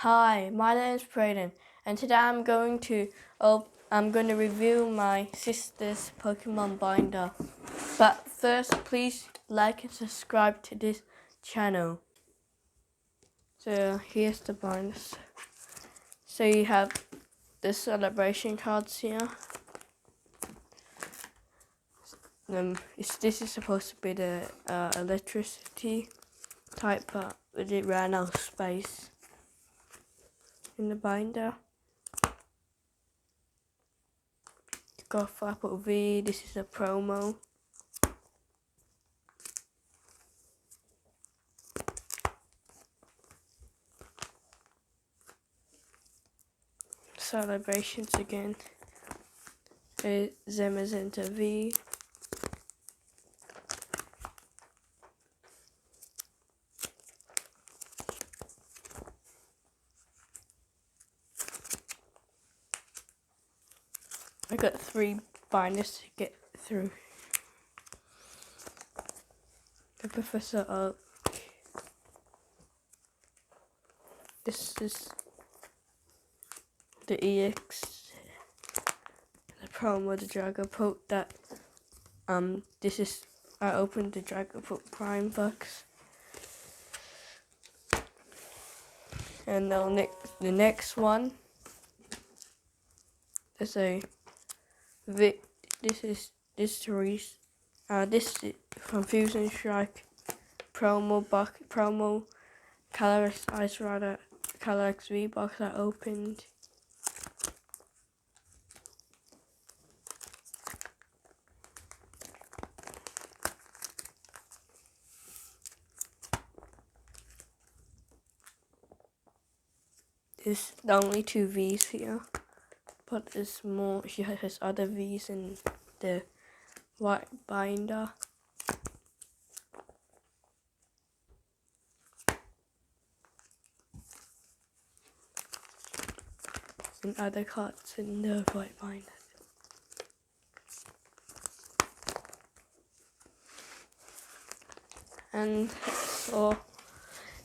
Hi, my name is Braden, and today I'm going to review my sister's Pokemon binder. But first, please like and subscribe to this channel. So here's the binders. So you have the celebration cards here. This is supposed to be the electricity type, but it ran out of space in the binder. Got Apple V. This is a promo. Celebrations again. Zamazenta V. I got 3 binders to get through. The Professor Oak. This is the EX, the promo, the Dragapult that I opened the Dragapult Prime box. And the next one is this from Fusion Strike promo Calyrex Ice Rider Calyrex V box I opened. There's only 2 V's here, but there's more. She has other V's in the white binder. And other cards in the white binder. And so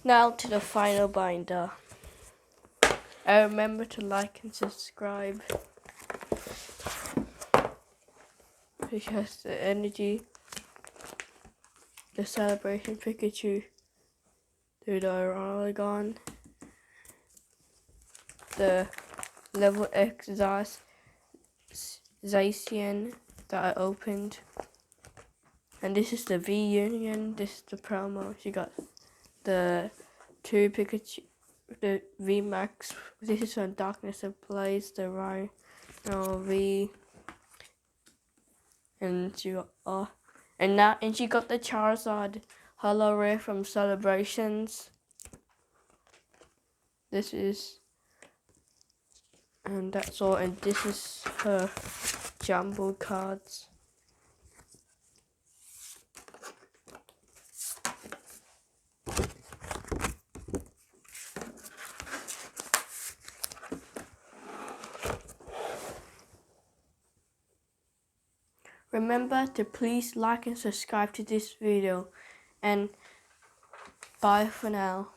now to the final binder. Remember to like and subscribe. Because the energy, the celebration Pikachu, the Oragon, the level X Zacian that I opened, and this is the V Union. This is the promo. She got the 2 Pikachu, the V Max. This is from Darkness Ablaze, the Rhino V, and she got and she got the Charizard Holo Rare from Celebrations. And that's all, and this is her jumbled cards. Remember to please like and subscribe to this video, and bye for now.